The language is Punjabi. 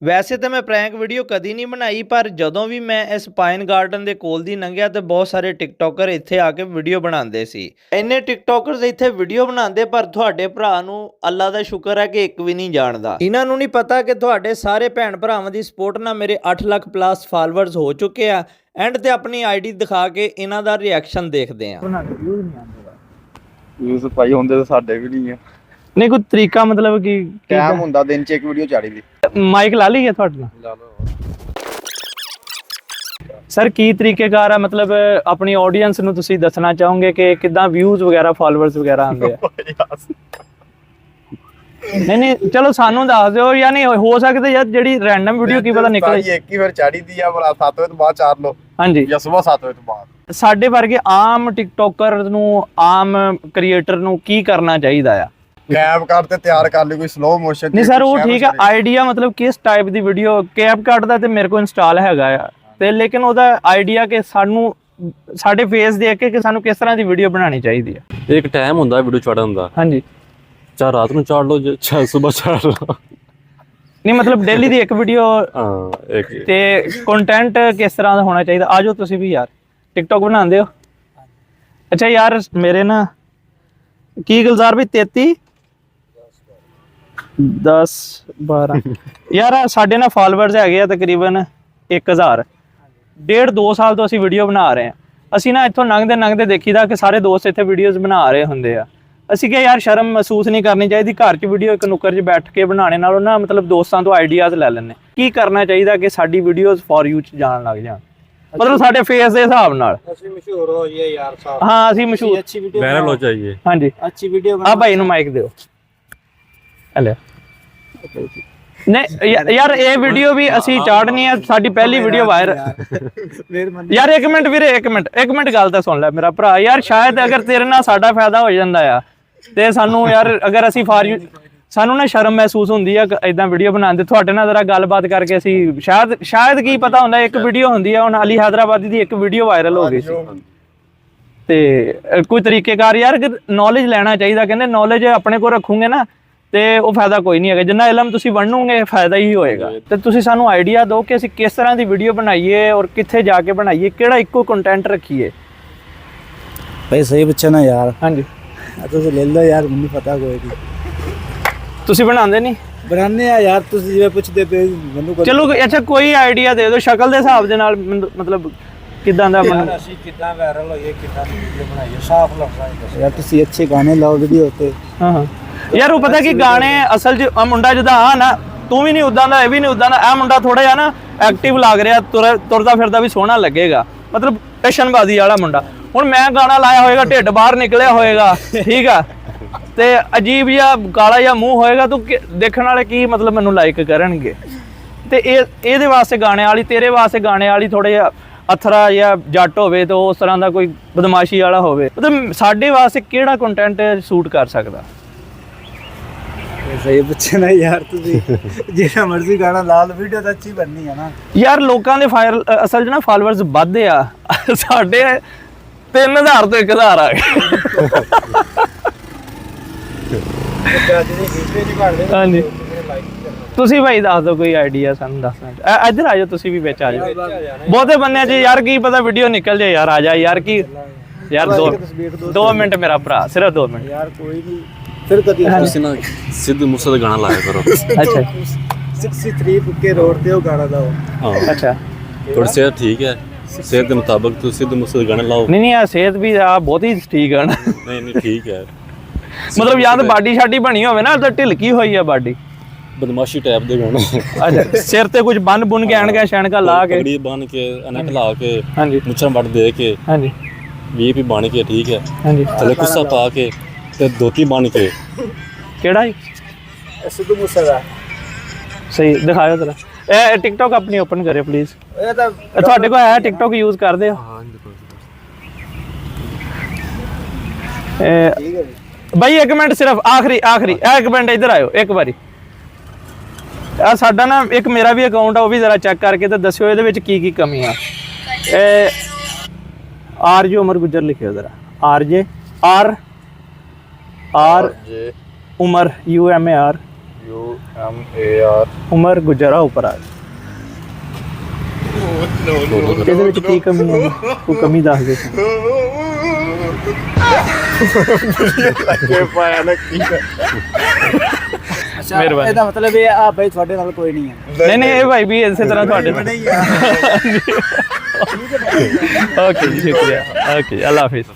ਵੈਸੇ ਤਾਂ ਮੈਂ ਪ੍ਰੈਂਕ ਵੀਡੀਓ ਕਦੀ ਨਹੀਂ ਬਣਾਈ, ਪਰ ਜਦੋਂ ਵੀ ਮੈਂ ਇਸ ਪਾਈਨ ਗਾਰਡਨ ਦੇ ਕੋਲ ਦੀ ਲੰਘਿਆ ਤੇ ਬਹੁਤ ਸਾਰੇ ਟਿਕਟੋਕਰ ਇੱਥੇ ਆ ਕੇ ਵੀਡੀਓ ਬਣਾਉਂਦੇ ਸੀ। ਇੰਨੇ ਟਿਕਟੋਕਰਸ ਇੱਥੇ ਵੀਡੀਓ ਬਣਾਉਂਦੇ, ਪਰ ਤੁਹਾਡੇ ਭਰਾ ਨੂੰ ਅੱਲਾ ਦਾ ਸ਼ੁਕਰ ਹੈ ਕਿ ਇੱਕ ਵੀ ਨਹੀਂ ਜਾਣਦਾ। ਇਹਨਾਂ ਨੂੰ ਨਹੀਂ ਪਤਾ ਕਿ ਤੁਹਾਡੇ ਸਾਰੇ ਭੈਣ ਭਰਾਵਾਂ ਦੀ ਸਪੋਰਟ ਨਾਲ ਮੇਰੇ 8 ਲੱਖ ਪਲੱਸ ਫਾਲੋਅਰਸ ਹੋ ਚੁੱਕੇ ਆ। ਐਂਡ ਤੇ ਆਪਣੀ ਆਈਡੀ ਦਿਖਾ ਕੇ ਇਹਨਾਂ ਦਾ ਰਿਐਕਸ਼ਨ ਦੇਖਦੇ ਆ। ਵਿਊਜ਼ ਭਾਈ ਹੁੰਦੇ ਤਾਂ ਸਾਡੇ ਵੀ ਨਹੀਂ ਆ। ਨਹੀਂ ਕੋਈ ਤਰੀਕਾ, ਮਤਲਬ ਕਿ ਟਾਈਮ ਹੁੰਦਾ ਦਿਨ 'ਚ ਇੱਕ ਵੀਡੀਓ ਚਾੜੀ ਦੀ। ਮਾਈਕ ਲਾ ਲਈਏ ਤੁਹਾਡੇ ਨਾਲ? ਲਾ ਲਓ ਸਰ, ਕੀ ਤਰੀਕੇਕਾਰ ਆ, ਮਤਲਬ ਆਪਣੀ ਆਡੀਅנס ਨੂੰ ਤੁਸੀਂ ਦੱਸਣਾ ਚਾਹੋਗੇ ਕਿ ਕਿੱਦਾਂ ਵਿਊਜ਼ ਵਗੈਰਾ ਫਾਲੋਅਰਸ ਵਗੈਰਾ ਆਉਂਦੇ ਆ? ਨਹੀਂ ਚਲੋ ਸਾਨੂੰ ਦੱਸ ਦਿਓ। ਯਾਨੀ ਹੋ ਸਕਦਾ ਯਾਰ ਜਿਹੜੀ ਰੈਂਡਮ ਵੀਡੀਓ ਕੀ ਪਤਾ ਨਿਕਲੇ। ਇੱਕ ਹੀ ਫਿਰ ਚਾੜੀ ਦੀ ਆ, ਬੜਾ 7 ਵਜੇ ਤੋਂ ਬਾਅਦ ਚਾੜ ਲਓ। ਹਾਂਜੀ, ਜਾਂ ਸਵੇਰ 7 ਵਜੇ ਤੋਂ ਬਾਅਦ। ਸਾਡੇ ਵਰਗੇ ਆਮ ਟਿਕਟੋਕਰ ਨੂੰ, ਆਮ ਕ੍ਰੀਏਟਰ ਨੂੰ ਕੀ ਕਰਨਾ ਚਾਹੀਦਾ ਆ? ਕੈਪ ਕੱਟ ਤੇ ਤਿਆਰ ਕਰ ਲਈ ਕੋਈ ਸਲੋ ਮੋਸ਼ਨ। ਨਹੀਂ ਸਰ, ਉਹ ਠੀਕ ਆ। ਆਈਡੀਆ ਮਤਲਬ ਕਿਸ ਟਾਈਪ ਦੀ ਵੀਡੀਓ? ਕੈਪ ਕੱਟ ਦਾ ਤੇ ਮੇਰੇ ਕੋਲ ਇੰਸਟਾਲ ਹੈਗਾ ਆ, ਤੇ ਲੇਕਿਨ ਉਹਦਾ ਆਈਡੀਆ ਕਿ ਸਾਨੂੰ ਸਾਡੇ ਫੇਸ ਦੇਖ ਕੇ ਕਿ ਸਾਨੂੰ ਕਿਸ ਤਰ੍ਹਾਂ ਦੀ ਵੀਡੀਓ ਬਣਾਉਣੀ ਚਾਹੀਦੀ ਹੈ। ਇੱਕ ਟਾਈਮ ਹੁੰਦਾ ਵੀਡੀਓ ਚਾੜਨ ਦਾ। ਹਾਂਜੀ, ਚਾਹ ਰਾਤ ਨੂੰ ਚਾੜ ਲਓ, ਚਾਹ ਸਵੇਰ ਚਾੜ ਲਓ। ਨਹੀਂ ਮਤਲਬ ਡੇਲੀ ਦੀ ਇੱਕ ਵੀਡੀਓ। ਹਾਂ, ਇੱਕ ਤੇ ਕੰਟੈਂਟ ਕਿਸ ਤਰ੍ਹਾਂ ਦਾ ਹੋਣਾ ਚਾਹੀਦਾ? ਆਜੋ ਤੁਸੀਂ ਵੀ ਯਾਰ ਟਿਕਟੌਕ ਬਣਾਉਂਦੇ ਹੋ। ਅੱਛਾ ਯਾਰ, ਮੇਰੇ ਨਾ ਕੀ ਗੁਲਜ਼ਾਰ ਵੀ 33 10 12 ਯਾਰ ਸਾਡੇ ਨਾ ਫਾਲੋਅਰਸ ਹੈਗੇ ਆ ਤਕਰੀਬਨ 1000। 1.5-2 ਸਾਲ ਤੋਂ ਅਸੀਂ ਵੀਡੀਓ ਬਣਾ ਰਹੇ ਹਾਂ। ਅਸੀਂ ਨਾ ਇੱਥੋਂ ਲੰਘਦੇ ਦੇਖੀਦਾ ਕਿ ਸਾਰੇ ਦੋਸਤ ਇੱਥੇ ਵੀਡੀਓਜ਼ ਬਣਾ ਰਹੇ ਹੁੰਦੇ ਆ। ਅਸੀਂ ਕਿਹਾ ਯਾਰ ਸ਼ਰਮ ਮਹਿਸੂਸ ਨਹੀਂ ਕਰਨੀ ਚਾਹੀਦੀ, ਘਰ 'ਚ ਵੀਡੀਓ ਇੱਕ ਨੁੱਕਰ 'ਚ ਬੈਠ ਕੇ ਬਣਾਉਣੇ ਨਾਲੋਂ ਨਾ ਮਤਲਬ ਦੋਸਤਾਂ ਤੋਂ ਆਈਡੀਆਜ਼ ਲੈ ਲੈਣੇ। ਕੀ ਕਰਨਾ ਚਾਹੀਦਾ ਕਿ ਸਾਡੀ ਵੀਡੀਓਜ਼ ਫॉर ਯੂ 'ਚ ਜਾਣ ਲੱਗ ਜਾਣ, ਮਤਲਬ ਸਾਡੇ ਫੇਸ ਦੇ ਹਿਸਾਬ ਨਾਲ ਅਸੀਂ ਮਸ਼ਹੂਰ ਹੋ ਜਾਈਏ ਯਾਰ ਸਾਹਿਬ। ਹਾਂ, ਅਸੀਂ ਮਸ਼ਹੂਰ, ਅੱਛੀ ਵੀਡੀਓ ਵਾਇਰਲ ਹੋ ਜਾਈਏ। ਹਾਂਜੀ, ਅੱਛੀ ਵੀਡੀਓ ਆ ਭਾਈ ਨੂੰ ਮਾਈਕ ਦਿਓ। ਹਲੇ ਨਹੀਂ ਯਾਰ, ਇਹ ਵੀਡੀਓ ਵੀ ਅਸੀਂ ਚਾੜਨੀ ਹੈ, ਸਾਡੀ ਪਹਿਲੀ ਵੀਡੀਓ ਵਾਇਰਲ। ਯਾਰ ਇੱਕ ਮਿੰਟ ਵੀਰੇ, ਇੱਕ ਮਿੰਟ ਗੱਲ ਤਾਂ ਸੁਣ ਲੈ ਮੇਰਾ ਭਰਾ। ਯਾਰ ਸ਼ਾਇਦ ਅਗਰ ਤੇਰੇ ਨਾਲ ਸਾਡਾ ਫਾਇਦਾ ਹੋ ਜਾਂਦਾ ਆ ਤੇ ਸਾਨੂੰ ਯਾਰ, ਅਗਰ ਅਸੀਂ ਫॉर ਯੂ, ਸਾਨੂੰ ਨਾ ਸ਼ਰਮ ਮਹਿਸੂਸ ਹੁੰਦੀ ਆ ਇਦਾਂ ਵੀਡੀਓ ਬਣਾਉਂਦੇ। ਤੁਹਾਡੇ ਨਾਲ ਜ਼ਰਾ ਗੱਲਬਾਤ ਕਰਕੇ ਅਸੀਂ ਸ਼ਾਇਦ ਕੀ ਪਤਾ ਹੁੰਦਾ, ਇੱਕ ਵੀਡੀਓ ਹੁੰਦੀ ਆ। ਹੁਣ ਅਲੀ ਹੈਦਰਾਬਾਦੀ ਦੀ ਇੱਕ ਵੀਡੀਓ ਵਾਇਰਲ ਹੋ ਗਈ ਸੀ। ਤੇ ਕੋਈ ਤਰੀਕੇਕਾਰ ਯਾਰ ਨੌਲੇਜ ਲੈਣਾ ਚਾਹੀਦਾ। ਕਹਿੰਦੇ ਨੌਲੇਜ ਆਪਣੇ ਕੋਲ ਰੱਖੋਗੇ ਨਾ ਤੇ ਉਹ ਫਾਇਦਾ ਕੋਈ ਨਹੀਂ ਹੈਗਾ। ਜਿੰਨਾ ਇਲਮ ਤੁਸੀਂ ਵੰਡੋਗੇ ਫਾਇਦਾ ਹੀ ਹੋਏਗਾ। ਤੇ ਤੁਸੀਂ ਸਾਨੂੰ ਆਈਡੀਆ ਦਿਓ ਕਿ ਅਸੀਂ ਕਿਸ ਤਰ੍ਹਾਂ ਦੀ ਵੀਡੀਓ ਬਣਾਈਏ ਔਰ ਕਿੱਥੇ ਜਾ ਕੇ ਬਣਾਈਏ, ਕਿਹੜਾ ਇੱਕੋ ਕੰਟੈਂਟ ਰੱਖੀਏ। ਭਾਈ ਸਹੀ ਪੁੱਛਿਆ ਨਾ ਯਾਰ। ਹਾਂਜੀ, ਤੁਸੀਂ ਲੈ ਲਓ ਯਾਰ, ਮੈਨੂੰ ਪਤਾ ਕੋਈ ਨਹੀਂ। ਤੁਸੀਂ ਬਣਾਉਂਦੇ ਨਹੀਂ? ਬਣਾਉਂਦੇ ਆ ਯਾਰ, ਤੁਸੀਂ ਜਿਵੇਂ ਪੁੱਛਦੇ ਪਏ ਮੈਨੂੰ। ਚਲੋ ਅੱਛਾ, ਕੋਈ ਆਈਡੀਆ ਦੇ ਦਿਓ ਸ਼ਕਲ ਦੇ ਹਿਸਾਬ ਦੇ ਨਾਲ, ਮਤਲਬ ਕਿੱਦਾਂ ਦਾ ਅਸੀਂ ਕਿੱਦਾਂ ਵਾਇਰਲ ਹੋਈਏ, ਕਿੱਦਾਂ ਦੀ ਵੀਡੀਓ ਬਣਾਈਏ, ਸਾਫ਼ ਲਫ਼ਜ਼ਾਂ ਵਿੱਚ ਯਾਰ। ਤੁਸੀਂ ਅੱਛੇ ਗਾਣੇ ਲਾਓ ਵੀਡੀਓ ਤੇ। ਹਾਂ ਯਾਰ ਉਹ ਪਤਾ ਕੀ ਗਾਣੇ ਅਸਲ 'ਚ ਆ ਮੁੰਡਾ ਜਿੱਦਾਂ ਆ ਨਾ, ਤੂੰ ਵੀ ਨਹੀਂ ਉਦਾਂ ਦਾ, ਇਹ ਵੀ ਨਹੀਂ ਉਦਾਂ ਦਾ। ਇਹ ਮੁੰਡਾ ਥੋੜਾ ਜਿਹਾ ਨਾ ਐਕਟਿਵ ਲੱਗ ਰਿਹਾ, ਤੁਰਦਾ ਫਿਰਦਾ ਵੀ ਸੋਹਣਾ ਲੱਗੇਗਾ, ਮਤਲਬ ਟੈਸ਼ਨਬਾਜ਼ੀ ਵਾਲਾ ਮੁੰਡਾ। ਹੁਣ ਮੈਂ ਗਾਣਾ ਲਾਇਆ ਹੋਏਗਾ, ਢਿੱਡ ਬਾਹਰ ਨਿਕਲਿਆ ਹੋਏਗਾ, ਠੀਕ ਆ, ਤੇ ਅਜੀਬ ਜਿਹਾ ਕਾਲਾ ਜਿਹਾ ਮੂੰਹ ਹੋਏਗਾ, ਤੂੰ ਦੇਖਣ ਵਾਲੇ ਕੀ ਮਤਲਬ ਮੈਨੂੰ ਲਾਈਕ ਕਰਨਗੇ। ਤੇ ਇਹਦੇ ਵਾਸਤੇ ਗਾਣੇ ਵਾਲੀ, ਤੇਰੇ ਵਾਸਤੇ ਗਾਣੇ ਵਾਲੀ ਥੋੜਾ ਜਿਹਾ ਅਥਰਾ ਜਾਂ ਜੱਟ ਹੋਵੇ ਤਾਂ ਉਸ ਤਰ੍ਹਾਂ ਦਾ ਕੋਈ ਬਦਮਾਸ਼ੀ ਵਾਲਾ ਹੋਵੇ। ਮਤਲਬ ਸਾਡੇ ਵਾਸਤੇ ਕਿਹੜਾ ਕੰਟੈਂਟ ਸੂਟ ਕਰ ਸਕਦਾ? ਸਹੀ ਪੁੱਛਿਆ ਨਾ ਯਾਰ, ਤੁਸੀਂ ਜਿਹੜਾ ਮਰਜ਼ੀ ਗਾਣਾ ਲਾ ਲਓ, ਵੀਡੀਓ ਤਾਂ ਅੱਛੀ ਬਣਨੀ ਹੈ ਨਾ ਯਾਰ। ਲੋਕਾਂ ਦੇ ਅਸਲ 'ਚ ਨਾ ਫਾਲੋਅਰਸ ਵੱਧਦੇ ਆ, ਸਾਡੇ 3000 ਤੋਂ 1000 ਆ ਗਏ। ਹਾਂਜੀ, ਤੁਸੀਂ ਭਾਈ ਦੱਸ ਦਿਓ ਕੋਈ ਆਈਡੀਆ ਸਾਨੂੰ ਦੱਸਣਾ। ਇੱਧਰ ਆ ਜਾਓ, ਤੁਸੀਂ ਵੀ ਵਿੱਚ ਆ ਜਾਓ। ਬਹੁਤੇ ਬੰਦਿਆਂ 'ਚ ਯਾਰ ਕੀ ਪਤਾ ਵੀਡੀਓ ਨਿਕਲ ਜਾਏ। ਯਾਰ ਆ ਜਾ ਯਾਰ, ਕੀ ਯਾਰ 2 ਮਿੰਟ ਮੇਰਾ ਭਰਾ, ਸਿਰਫ 2 ਮਿੰਟ ਯਾਰ। ਕੋਈ ਨਹੀਂ, ਫਿਰ ਕਦੀ ਤੁਸੀਂ ਨਾ ਸਿੱਧੂ ਮੂਸੇ ਦਾ ਗਾਣਾ ਲਾਇਆ ਕਰੋ। ਅੱਛਾ, 63 ਪੁੱਕੇ ਰੋਡ ਤੇ ਉਹ ਗਾਣਾ ਲਾਓ। ਹਾਂ ਅੱਛਾ, ਥੋੜੀ ਸਿਹਤ ਠੀਕ ਹੈ, ਸਿਹਤ ਦੇ ਮੁਤਾਬਕ ਤੁਸੀਂ ਸਿੱਧੂ ਮੂਸੇ ਦਾ ਗਾਣਾ ਲਾਓ। ਨਹੀਂ ਆ ਸਿਹਤ ਵੀ ਆ ਬਹੁਤ ਹੀ ਠੀਕ ਆ ਨਾ। ਨਹੀਂ ਠੀਕ ਹੈ, ਮਤਲਬ ਜਾਂ ਤਾਂ ਬਾਡੀ ਸ਼ਾਡੀ ਬਣੀ ਹੋਵੇ ਨਾ, ਤਾਂ ਢਿਲਕੀ ਹੋਈ ਆ ਬਾਡੀ, ਬਦਮਾਸ਼ੀ ਟਾਈਪ ਦੇ ਗਾਣੇ। ਅੱਛਾ, ਸਿਰ ਤੇ ਕੁਝ ਬੰਨ ਬੁੰਨ ਕੇ ਐਨਕਾਂ ਸ਼ੈਨਕਾਂ ਲਾ ਕੇ, ਪਗੜੀ ਬੰਨ ਕੇ, ਅਨਕ ਲਾ ਕੇ, ਹਾਂਜੀ, ਮੁੱਛਾਂ ਵੱਟ ਦੇ ਕੇ, ਹਾਂਜੀ, ਵੀਪ ਬਣ ਕੇ, ਠੀਕ ਹੈ, ਹਾਂਜੀ, ਥੱਲੇ ਕੁੱਸਾ ਪਾ ਕੇ ਤੇ ਧੋਤੀ ਬਣ ਕੇ। ਕਿਹੜਾ ਜੀ? ਸਿੱਧੂ ਮੂਸੇ ਦਾ। ਸਹੀ ਦਿਖਾਓ ਜਰਾ। ਇਹ ਟਿਕਟੌਕ ਆਪਣੀ ਓਪਨ ਕਰਿਓ ਪਲੀਜ਼। ਇਹ ਤਾਂ ਤੁਹਾਡੇ ਕੋਲ ਹੈ ਟਿਕਟੌਕ ਯੂਜ਼ ਕਰਦੇ ਹੋ? ਠੀਕ ਹੈ ਜੀ ਬਾਈ, ਇੱਕ ਮਿੰਟ ਸਿਰਫ ਆਖਰੀ ਇੱਕ ਮਿੰਟ ਇੱਧਰ ਆਇਓ ਇੱਕ ਵਾਰੀ। ਆ ਸਾਡਾ ਨਾ ਇੱਕ ਮੇਰਾ ਵੀ ਅਕਾਊਂਟ ਆ, ਉਹ ਵੀ ਜ਼ਰਾ ਚੈੱਕ ਕਰਕੇ ਤੇ ਦੱਸਿਓ ਇਹਦੇ ਵਿੱਚ ਕੀ ਕਮੀ ਆ। ਆਰਜੇ ਉਮਰ ਗੁੱਜਰ ਲਿਖਿਓ ਜ਼ਰਾ। ਆਰਜੇ ਆਰ ਉਮਰ UMAR UMAR ਉਮਰ ਗੁਜਰਾ ਉਪਰਾਜ ਇਹਦੇ ਵਿੱਚ ਕੀ ਕਮੀ ਹੈ ਕੋਈ ਕਮੀ ਦੱਸ ਦੇ ਲੱਗੇ ਪਾਇਆ ਨਾ ਕੀ ਅੱਛਾ ਮਿਹਰਬਾਨੀ। ਇਹਦਾ ਮਤਲਬ ਇਹ ਆ ਬਈ ਤੁਹਾਡੇ ਨਾਲ ਕੋਈ ਨਹੀਂ ਹੈ ਨਹੀਂ ਨਹੀਂ ਇਹ ਭਾਈ ਵੀ ਇਸੇ ਤਰ੍ਹਾਂ ਤੁਹਾਡੇ ਨਾਲ ਓਕੇ ਜੀ ਸ਼ੁਕਰੀਆ ਓਕੇ ਅੱਲਾ ਹਾਫਿਜ਼